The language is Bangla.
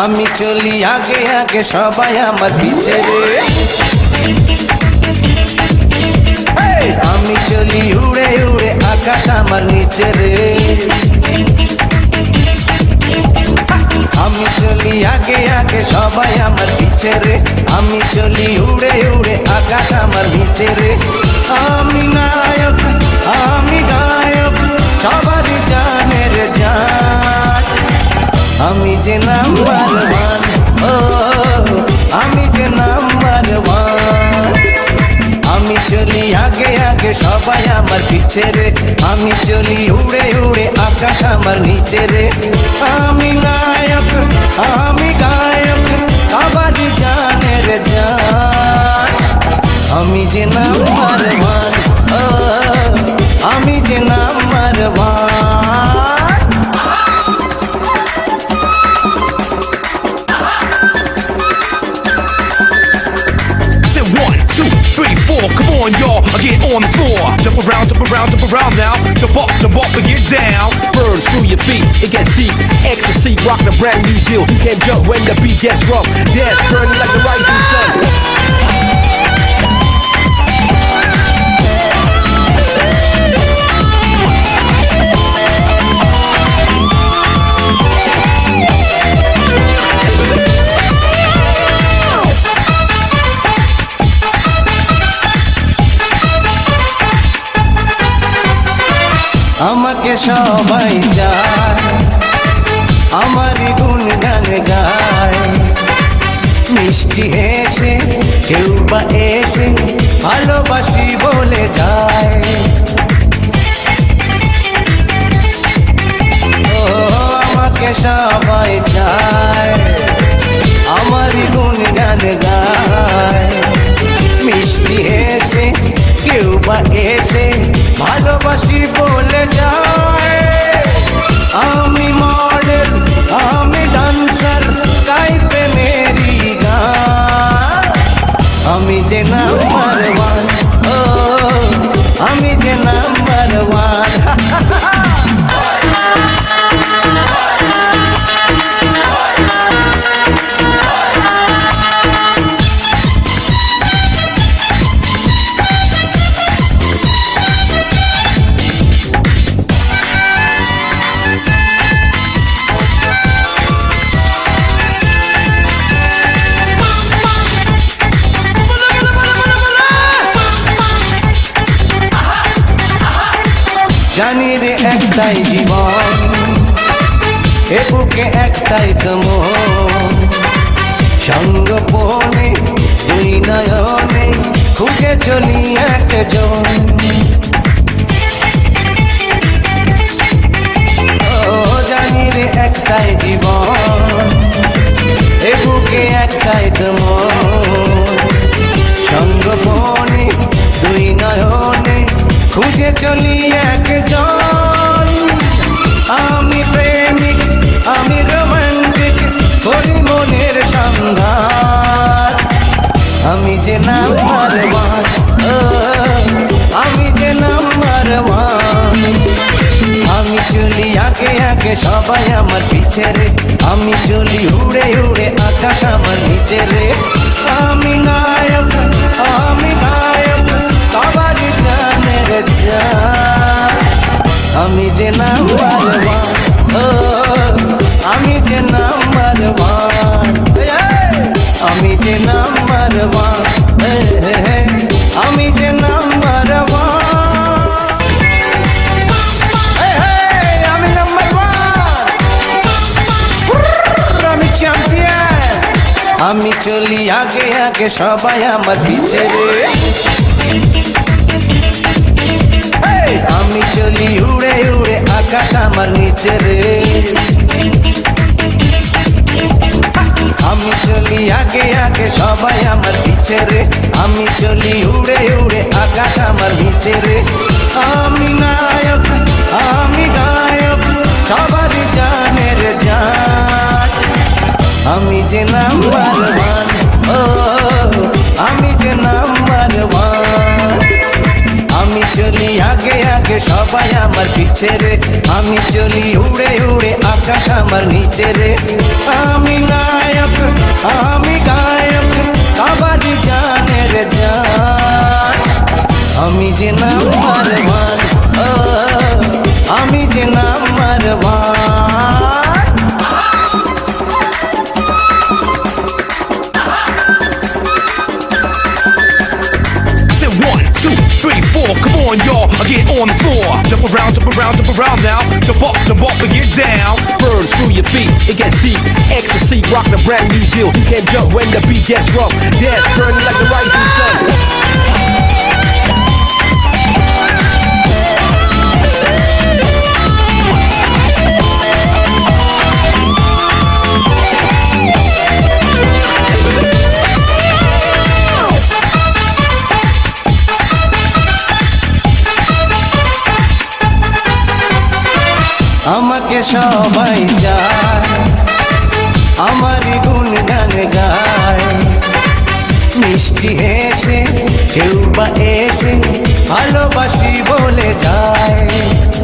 আমি চলি আগে আগে সবাই আমার পিছে রে। আমি চলি উড়ে উড়ে আকাশ আমার নিচে রে। আমি চলি আগে আগে সবাই আমার পিছে রে। আমি চলি উড়ে উড়ে আকাশ আমার নিচে রে। আমি নায়ক আমি গায়ক সবারই জানের জান। আমি যে নাম্বার ওয়ান, ও আমি যে নাম্বার ওয়ান। আমি চলি আগে আগে সবাই আমার পিছে রে। আমি চলি উড়ে উড়ে আকাশ আমার নিচে রে। আমি নায়ক আমি গায়ক সবারই জানের জান। আমি যে নাম্বার ওয়ান, ও আমি যে number one. One, two, three, four, come on y'all, I get on the floor. Jump around now. Jump up and get down. Burns through your feet, it gets deep. Ecstasy, rock a brand new deal. You can't jump when the beat gets rough. Dance, burning like the rising sun. আমাকে সবাই যায় আমারই গুণগান গায়। মিষ্টি হেসে কেউ বা এসে ভালোবাসি বলে যায়। ও আমাকে সবাই যায় আমারই গুণগান গায়। মিষ্টি হেসে কেউ বা এসে ভালোবাসি বলে যায়। আমি মডেল আমি ডান্সার গাই প্রেমেরই গান। আমি যে নাম্বার ওয়ান, ও আমি যে নাম্বার ওয়ান। জানি রে একটাই জীবন, এ বুকে একটাই তো মন। সঙ্গপনে দুই নয়নে খুঁজে চলি একজন। ও জানি রে একটাই জীবন, এ বুকে একটাই তো মন। সঙ্গপনে দুই নয়নে খুঁজে চলি একজন। আমি প্রেমিক আমি রোমান্টিক করি মনের সন্ধান। আমি যে নাম্বার ওয়ান, ও আমি যে নাম্বার ওয়ান। আমি চলি আগে আগে সবাই আমার পিছে রে। আমি চলি উড়ে উড়ে আকাশ আমার নিচে রে। আমি নায়ক আমি গায়ক সবারই জানের জান। আমি যে নাম্বার ওয়ান, ও আমি যে নাম্বার ওয়ান। আমি যে নাম্বার ওয়ান, আমি যে নাম্বার ওয়ান। আমি নাম্বার ওয়ান, আমি চ্যাম্পিয়ন। আমি চলি আগে আগে সবাই আমার পিছে রে। আমি চলি উড়ে উড়ে আকাশ আমার নিচে রে। আমি চলি আগে আগে সবাই আমার পিছে রে। আমি চলি উড়ে উড়ে আকাশ আমার নিচে রে। আমি নায়ক আমি গায়ক সবারই জানের জান। আমি যে নাম্বার ওয়ান, ও আমি যে নাম্বার ওয়ান। আমি চলি আগে আগে আগে সবাই আমার পিছে রে, আমি চলি উড়ে উড়ে আকাশ আমার নিচে রে। আমি নায়ক, আমি গায়ক, সবারই জানের জান। আমি যে নাম্বার ওয়ান, ও আমি যে number one. Say 1, 2, 3, 4, come on y'all, I get on the floor. Jump around, jump around, jump around now. Jump up and get down. Burns through your feet, it gets deep. Ecstasy, rock the brand new deal. You can't jump when the beat gets rough. Dance, burning like the rising sun. আমাকে সবাই চায়, আমারই গুণগান গায়, মিষ্টি হেসে কেউ বা এসে ভালোবাসি বলে যায়।